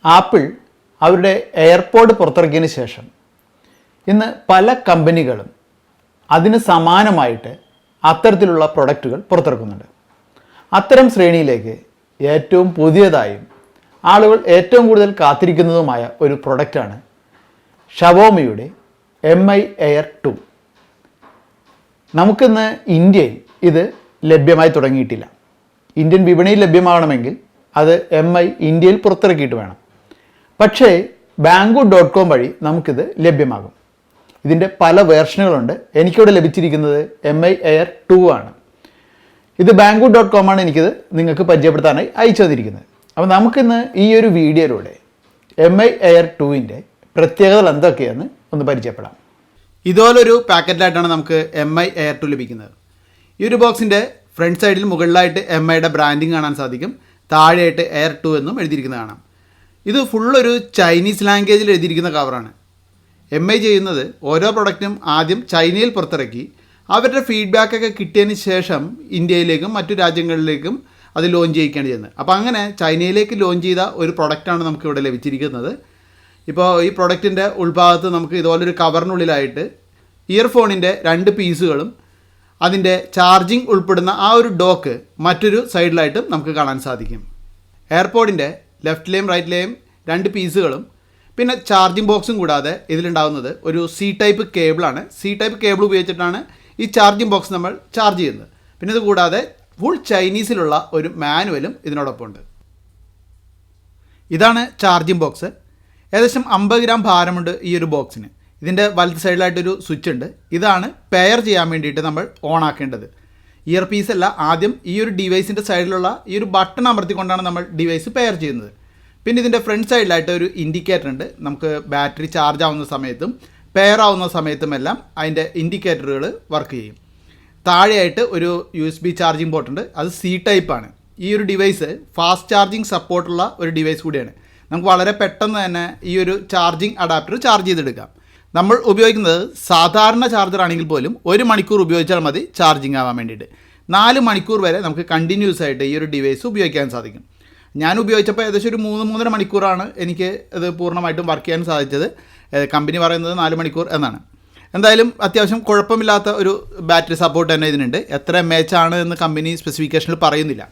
Apple അവരുടെ AirPod പുറത്തിറക്കിയതിന് ശേഷം ഇന്ന് പല കമ്പനികളും അതിന് സമാനമായിട്ട് അത്തരത്തിലുള്ള പ്രൊഡക്റ്റുകൾ പുറത്തിറക്കുന്നുണ്ട്. അത്തരം ശ്രേണിയിലേക്ക് ഏറ്റവും പുതിയതായും ആളുകൾ ഏറ്റവും കൂടുതൽ കാത്തിരിക്കുന്നതുമായ ഒരു പ്രൊഡക്റ്റാണ് ഷവോമിയുടെ MI Air 2. നമുക്കിന്ന് ഇന്ത്യയിൽ ഇത് ലഭ്യമായി തുടങ്ങിയിട്ടില്ല. ഇന്ത്യൻ വിപണിയിൽ ലഭ്യമാകണമെങ്കിൽ അത് MI ഇന്ത്യയിൽ പുറത്തിറക്കിയിട്ട് വേണം. പക്ഷേ banggood.com വഴി നമുക്കിത് ലഭ്യമാകും. ഇതിൻ്റെ പല വേർഷനുകളുണ്ട്. എനിക്കിവിടെ ലഭിച്ചിരിക്കുന്നത് MI Air 2 ആണ്. ഇത് banggood.com ആണ് എനിക്കിത് നിങ്ങൾക്ക് പരിചയപ്പെടുത്താനായി അയച്ചു തന്നിരിക്കുന്നത്. അപ്പോൾ നമുക്കിന്ന് ഈ ഒരു വീഡിയോയിലൂടെ MI Air 2ൻ്റെ പ്രത്യേകതകൾ എന്തൊക്കെയാണെന്ന് ഒന്ന് പരിചയപ്പെടാം. ഇതുപോലൊരു പാക്കറ്റിലായിട്ടാണ് നമുക്ക് MI Air 2 ലഭിക്കുന്നത്. ഈ ഒരു ബോക്സിൻ്റെ ഫ്രണ്ട് സൈഡിൽ മുകളിലായിട്ട് MIയുടെ ബ്രാൻഡിങ് കാണാൻ സാധിക്കും. താഴെയായിട്ട് Air 2 എന്നും എഴുതിയിരിക്കുന്നത് കാണാം. ഇത് ഫുള്ളൊരു ചൈനീസ് ലാംഗ്വേജിൽ എഴുതിയിരിക്കുന്ന കവറാണ്. MI ചെയ്യുന്നത് ഓരോ പ്രൊഡക്റ്റും ആദ്യം ചൈനയിൽ പുറത്തിറക്കി അവരുടെ ഫീഡ്ബാക്കൊക്കെ കിട്ടിയതിന് ശേഷം ഇന്ത്യയിലേക്കും മറ്റു രാജ്യങ്ങളിലേക്കും അത് ലോഞ്ച് ചെയ്യിക്കുകയാണ് ചെയ്യുന്നത്. അപ്പോൾ അങ്ങനെ ചൈനയിലേക്ക് ലോഞ്ച് ചെയ്ത ഒരു പ്രൊഡക്റ്റാണ് നമുക്കിവിടെ ലഭിച്ചിരിക്കുന്നത്. ഇപ്പോൾ ഈ പ്രൊഡക്റ്റിൻ്റെ ഉൾഭാഗത്ത് നമുക്ക് ഇതുപോലൊരു കവറിനുള്ളിലായിട്ട് ഇയർഫോണിൻ്റെ 2 പീസുകളും അതിൻ്റെ ചാർജിങ് ഉൾപ്പെടുന്ന ആ ഒരു ഡോക്ക് മറ്റൊരു സൈഡിലായിട്ടും നമുക്ക് കാണാൻ സാധിക്കും. എയർപോഡിൻ്റെ ലെഫ്റ്റിലെയും റൈറ്റിലെയും 2 പീസുകളും പിന്നെ ചാർജിങ് ബോക്സും കൂടാതെ ഇതിലുണ്ടാകുന്നത് ഒരു C ടൈപ്പ് കേബിളാണ്. C ടൈപ്പ് കേബിൾ ഉപയോഗിച്ചിട്ടാണ് ഈ ചാർജിങ് ബോക്സ് നമ്മൾ ചാർജ് ചെയ്യുന്നത്. പിന്നെ ഇത് കൂടാതെ ഫുൾ ചൈനീസിലുള്ള ഒരു മാനുവലും ഇതിനോടൊപ്പം ഉണ്ട്. ഇതാണ് ചാർജിങ് ബോക്സ്. ഏകദേശം 50 ഗ്രാം ഭാരമുണ്ട് ഈ ഒരു ബോക്സിന്. ഇതിൻ്റെ വലത്ത് സൈഡിലായിട്ടൊരു സ്വിച്ച് ഉണ്ട്. ഇതാണ് പെയർ ചെയ്യാൻ വേണ്ടിയിട്ട് നമ്മൾ ഓൺ ആക്കേണ്ടത്. ഇയർ പീസല്ല, ആദ്യം ഈ ഒരു ഡിവൈസിൻ്റെ സൈഡിലുള്ള ഈ ഒരു ബട്ടൺ അമർത്തിക്കൊണ്ടാണ് നമ്മൾ ഡിവൈസ് പെയർ ചെയ്യുന്നത്. പിന്നെ ഇതിൻ്റെ ഫ്രണ്ട് സൈഡിലായിട്ട് ഒരു ഇൻഡിക്കേറ്റർ ഉണ്ട്. നമുക്ക് ബാറ്ററി ചാർജ് ആവുന്ന സമയത്തും പെയർ ആവുന്ന സമയത്തുമെല്ലാം അതിൻ്റെ ഇൻഡിക്കേറ്ററുകൾ വർക്ക് ചെയ്യും. താഴെയായിട്ട് ഒരു USB ചാർജിങ് പോർട്ട് ഉണ്ട്. അത് C ടൈപ്പാണ്. ഈ ഒരു ഡിവൈസ് ഫാസ്റ്റ് ചാർജിങ് സപ്പോർട്ടുള്ള ഒരു ഡിവൈസ് കൂടിയാണ്. നമുക്ക് വളരെ പെട്ടെന്ന് തന്നെ ഈ ഒരു ചാർജിങ് അഡാപ്റ്റർ ചാർജ് ചെയ്തെടുക്കാം. നമ്മൾ ഉപയോഗിക്കുന്നത് സാധാരണ ചാർജർ ആണെങ്കിൽ പോലും 1 മണിക്കൂർ ഉപയോഗിച്ചാൽ മതി ചാർജിങ് ആവാൻ വേണ്ടിയിട്ട്. 4 മണിക്കൂർ വരെ നമുക്ക് കണ്ടിന്യൂസ് ആയിട്ട് ഈ ഒരു ഡിവൈസ് ഉപയോഗിക്കാൻ സാധിക്കും. ഞാൻ ഉപയോഗിച്ചപ്പോൾ ഏകദേശം ഒരു 3-3.5 മണിക്കൂറാണ് എനിക്ക് ഇത് പൂർണ്ണമായിട്ടും വർക്ക് ചെയ്യാൻ സാധിച്ചത്. കമ്പനി പറയുന്നത് 4 മണിക്കൂർ എന്നാണ്. എന്തായാലും അത്യാവശ്യം കുഴപ്പമില്ലാത്ത ഒരു ബാറ്ററി സപ്പോർട്ട് തന്നെ ഇതിനുണ്ട്. എത്ര mAh ആണ് എന്ന് കമ്പനി സ്പെസിഫിക്കേഷനിൽ പറയുന്നില്ല.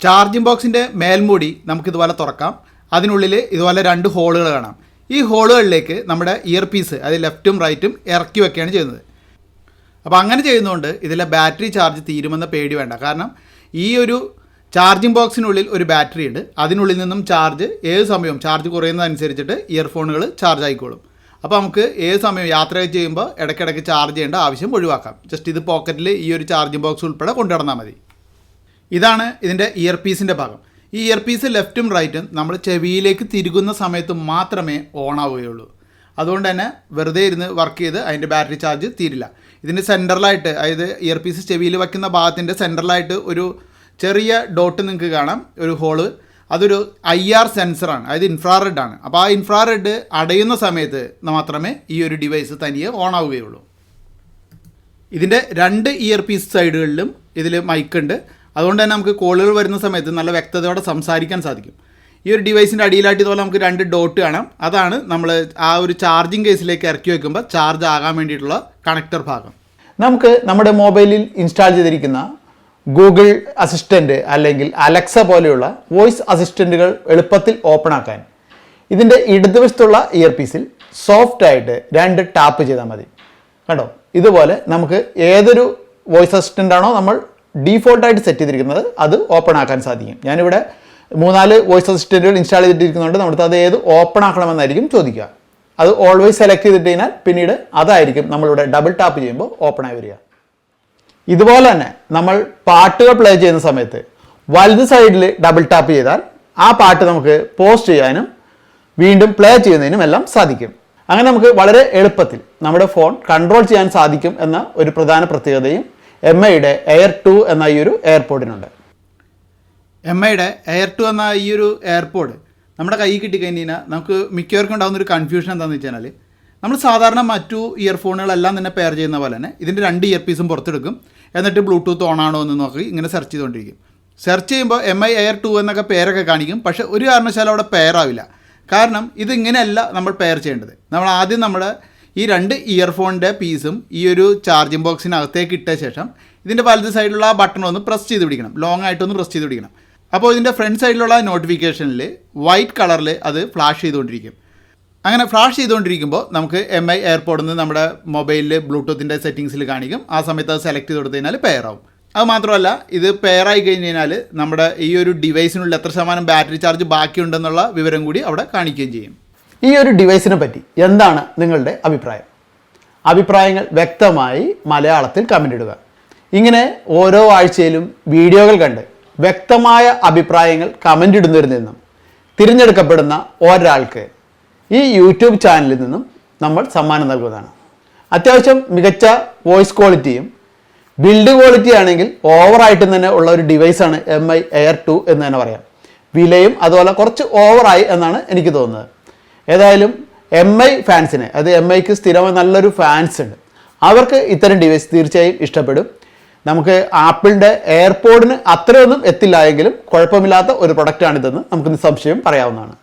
ചാർജിങ് ബോക്സിൻ്റെ മേൽമൂടി നമുക്കിതുപോലെ തുറക്കാം. അതിനുള്ളിൽ ഇതുപോലെ 2 ഹോളുകൾ കാണാം. ഈ ഹോളുകളിലേക്ക് നമ്മുടെ ഇയർ പീസ് അത് ലെഫ്റ്റും റൈറ്റും ഇറക്കി വെക്കുകയാണ് ചെയ്യുന്നത്. അപ്പോൾ അങ്ങനെ ചെയ്യുന്നതുകൊണ്ട് ഇതിലെ ബാറ്ററി ചാർജ് തീരുമെന്ന പേടി വേണ്ട. കാരണം ഈ ഒരു ചാർജിങ് ബോക്സിനുള്ളിൽ ഒരു ബാറ്ററി ഉണ്ട്. അതിനുള്ളിൽ നിന്നും ചാർജ് ഏത് സമയവും ചാർജ് കുറയുന്നതനുസരിച്ചിട്ട് ഇയർഫോണുകൾ ചാർജ് ആയിക്കോളും. അപ്പോൾ നമുക്ക് ഏത് സമയം യാത്ര ചെയ്യുമ്പോൾ ഇടയ്ക്കിടയ്ക്ക് ചാർജ് ചെയ്യേണ്ട ആവശ്യം ഒഴിവാക്കാം. ജസ്റ്റ് ഇത് പോക്കറ്റിൽ ഈ ഒരു ചാർജിങ് ബോക്സ് ഉൾപ്പെടെ കൊണ്ടുനടന്നാൽ മതി. ഇതാണ് ഇതിൻ്റെ ഇയർ പീസിൻ്റെ ഭാഗം. ഈ ഇയർ പീസ് ലെഫ്റ്റും റൈറ്റും നമ്മൾ ചെവിയിലേക്ക് തിരുകുന്ന സമയത്ത് മാത്രമേ ഓൺ ആവുകയുള്ളൂ. അതുകൊണ്ട് തന്നെ വെറുതെ ഇരുന്ന് വർക്ക് ചെയ്ത് അതിൻ്റെ ബാറ്ററി ചാർജ് തീരില്ല. ഇതിൻ്റെ സെൻറ്ററിലായിട്ട്, അതായത് ഇയർ പീസ് ചെവിയിൽ വയ്ക്കുന്ന ഭാഗത്തിൻ്റെ സെൻറ്ററിലായിട്ട് ഒരു ചെറിയ ഡോട്ട് നിങ്ങൾക്ക് കാണാം, ഒരു ഹോള്. അതൊരു IR സെൻസറാണ്, അതായത് ഇൻഫ്രാറെഡ് ആണ്. അപ്പോൾ ആ ഇൻഫ്രാറെഡ് അടയുന്ന സമയത്ത് മാത്രമേ ഈ ഒരു ഡിവൈസ് തനിയെ ഓൺ ആവുകയുള്ളൂ. ഇതിൻ്റെ 2 ഇയർ പീസ് സൈഡുകളിലും ഇതിൽ മൈക്കുണ്ട്. അതുകൊണ്ട് തന്നെ നമുക്ക് കോളുകൾ വരുന്ന സമയത്ത് നല്ല വ്യക്തതയോടെ സംസാരിക്കാൻ സാധിക്കും. ഈ ഒരു ഡിവൈസിൻ്റെ അടിയിലായിട്ട് ഇതുപോലെ നമുക്ക് 2 ഡോട്ട് കാണാം. അതാണ് നമ്മൾ ആ ഒരു ചാർജിങ് കേസിലേക്ക് ഇറക്കി വയ്ക്കുമ്പോൾ ചാർജ് ആകാൻ വേണ്ടിയിട്ടുള്ള കണക്ടർ ഭാഗം. നമുക്ക് നമ്മുടെ മൊബൈലിൽ ഇൻസ്റ്റാൾ ചെയ്തിരിക്കുന്ന ഗൂഗിൾ അസിസ്റ്റൻറ്റ് അല്ലെങ്കിൽ അലക്സ പോലെയുള്ള വോയിസ് അസിസ്റ്റൻറ്റുകൾ എളുപ്പത്തിൽ ഓപ്പൺ ആക്കാൻ ഇതിൻ്റെ ഇടതുവശത്തുള്ള ഇയർ പീസിൽ സോഫ്റ്റായിട്ട് 2 ടാപ്പ് ചെയ്താൽ മതി. കണ്ടോ, ഇതുപോലെ നമുക്ക് ഏതൊരു വോയിസ് അസിസ്റ്റൻ്റാണോ നമ്മൾ ഡീഫോൾട്ടായിട്ട് സെറ്റ് ചെയ്തിരിക്കുന്നത് അത് ഓപ്പൺ ആക്കാൻ സാധിക്കും. ഞാനിവിടെ 3-4 വോയിസ് അസിസ്റ്റൻറ്റുകൾ ഇൻസ്റ്റാൾ ചെയ്തിട്ടിരിക്കുന്നതുകൊണ്ട് നമുക്ക് അത് ഏത് ഓപ്പൺ ആക്കണമെന്നായിരിക്കും ചോദിക്കുക. അത് ഓൾവേസ് സെലക്ട് ചെയ്തിട്ട് കഴിഞ്ഞാൽ പിന്നീട് അതായിരിക്കും നമ്മളിവിടെ ഡബിൾ ടാപ്പ് ചെയ്യുമ്പോൾ ഓപ്പൺ ആയി വരിക. ഇതുപോലെ തന്നെ നമ്മൾ പാട്ടുകൾ പ്ലേ ചെയ്യുന്ന സമയത്ത് വലത് സൈഡിൽ ഡബിൾ ടാപ്പ് ചെയ്താൽ ആ പാട്ട് നമുക്ക് പോസ്റ്റ് ചെയ്യാനും വീണ്ടും പ്ലേ ചെയ്യുന്നതിനും എല്ലാം സാധിക്കും. അങ്ങനെ നമുക്ക് വളരെ എളുപ്പത്തിൽ നമ്മുടെ ഫോൺ കൺട്രോൾ ചെയ്യാൻ സാധിക്കും എന്ന ഒരു പ്രധാന പ്രത്യേകതയും MIയുടെ Air 2 എന്ന ഈ ഒരു എയർപോഡിനുണ്ട്. MIയുടെ Air 2 എന്ന ഈ ഒരു എയർപോഡ് നമ്മുടെ കയ്യിൽ കിട്ടിക്കഴിഞ്ഞാൽ നമുക്ക് മിക്കവർക്കും ഉണ്ടാകുന്നൊരു കൺഫ്യൂഷൻ എന്താണെന്ന് വെച്ച് കഴിഞ്ഞാൽ, നമ്മൾ സാധാരണ മറ്റു ഇയർഫോണുകളെല്ലാം തന്നെ പെയർ ചെയ്യുന്ന പോലെ തന്നെ ഇതിൻ്റെ 2 ഇയർ പീസും പുറത്തെടുക്കും. എന്നിട്ട് ബ്ലൂടൂത്ത് ഓൺ ആണോ എന്ന് നോക്കി ഇങ്ങനെ സെർച്ച് ചെയ്തുകൊണ്ടിരിക്കും. സെർച്ച് ചെയ്യുമ്പോൾ MI Air 2 എന്നൊക്കെ പേരൊക്കെ കാണിക്കും. പക്ഷേ ഒരു കാരണവശാലും അവിടെ പെയറാവില്ല. കാരണം ഇതിങ്ങനെയല്ല നമ്മൾ പെയർ ചെയ്യേണ്ടത്. നമ്മൾ ആദ്യം നമ്മുടെ ഈ 2 ഇയർഫോണിൻ്റെ പീസും ഈ ഒരു ചാർജിങ് ബോക്സിനകത്തേക്ക് ഇട്ട ശേഷം ഇതിൻ്റെ വലത് സൈഡിലുള്ള ആ ബട്ടൺ ഒന്ന് പ്രസ് ചെയ്ത് പിടിക്കണം. ലോങ് ആയിട്ടൊന്ന് പ്രസ് ചെയ്ത് പിടിക്കണം. അപ്പോൾ ഇതിൻ്റെ ഫ്രണ്ട് സൈഡിലുള്ള നോട്ടിഫിക്കേഷനിൽ വൈറ്റ് കളറിൽ അത് ഫ്ലാഷ് ചെയ്തുകൊണ്ടിരിക്കും. അങ്ങനെ ഫ്ലാഷ് ചെയ്തുകൊണ്ടിരിക്കുമ്പോൾ നമുക്ക് MI എയർപോഡിൽ നിന്ന് നമ്മുടെ മൊബൈലിൽ ബ്ലൂടൂത്തിൻ്റെ സെറ്റിങ്സിൽ കാണിക്കും. ആ സമയത്ത് അത് സെലക്ട് ചെയ്ത് കൊടുത്തു കഴിഞ്ഞാൽ പെയറാവും. അത് മാത്രമല്ല, ഇത് പെയറായി കഴിഞ്ഞ് കഴിഞ്ഞാൽ നമ്മുടെ ഈ ഒരു ഡിവൈസിനുള്ളിൽ എത്ര ശതമാനം ബാറ്ററി ചാർജ് ബാക്കിയുണ്ടെന്നുള്ള വിവരം കൂടി അവിടെ കാണിക്കുകയും ചെയ്യും. ഈ ഒരു ഡിവൈസിനെ പറ്റി എന്താണ് നിങ്ങളുടെ അഭിപ്രായം? അഭിപ്രായങ്ങൾ വ്യക്തമായി മലയാളത്തിൽ കമൻ്റ് ഇടുക. ഇങ്ങനെ ഓരോ ആഴ്ചയിലും വീഡിയോകൾ കണ്ട് വ്യക്തമായ അഭിപ്രായങ്ങൾ കമൻ്റ് ഇടുന്നവരിൽ നിന്നും തിരഞ്ഞെടുക്കപ്പെടുന്ന ഒരാൾക്ക് ഈ യൂട്യൂബ് ചാനലിൽ നിന്നും നമ്മൾ സമ്മാനം നൽകുന്നതാണ്. അത്യാവശ്യം മികച്ച വോയിസ് ക്വാളിറ്റിയും ബിൽഡ് ക്വാളിറ്റി ആണെങ്കിൽ ഓവറായിട്ടും തന്നെ ഉള്ള ഒരു ഡിവൈസാണ് MI Air 2 എന്ന് തന്നെ പറയാം. വിലയും അതുപോലെ കുറച്ച് ഓവറായി എന്നാണ് എനിക്ക് തോന്നുന്നത്. ഏതായാലും MI ഫാൻസിന്, അത് MIക്ക് സ്ഥിരമായി നല്ലൊരു ഫാൻസ് ഉണ്ട്, അവർക്ക് ഇത്തരം ഡിവൈസ് തീർച്ചയായും ഇഷ്ടപ്പെടും. നമുക്ക് ആപ്പിളിൻ്റെ എയർപോഡിന് അത്രയൊന്നും എത്തില്ല എങ്കിലും കുഴപ്പമില്ലാത്ത ഒരു പ്രൊഡക്റ്റാണിതെന്ന് നമുക്ക് നിസ്സംശയം പറയാവുന്നതാണ്.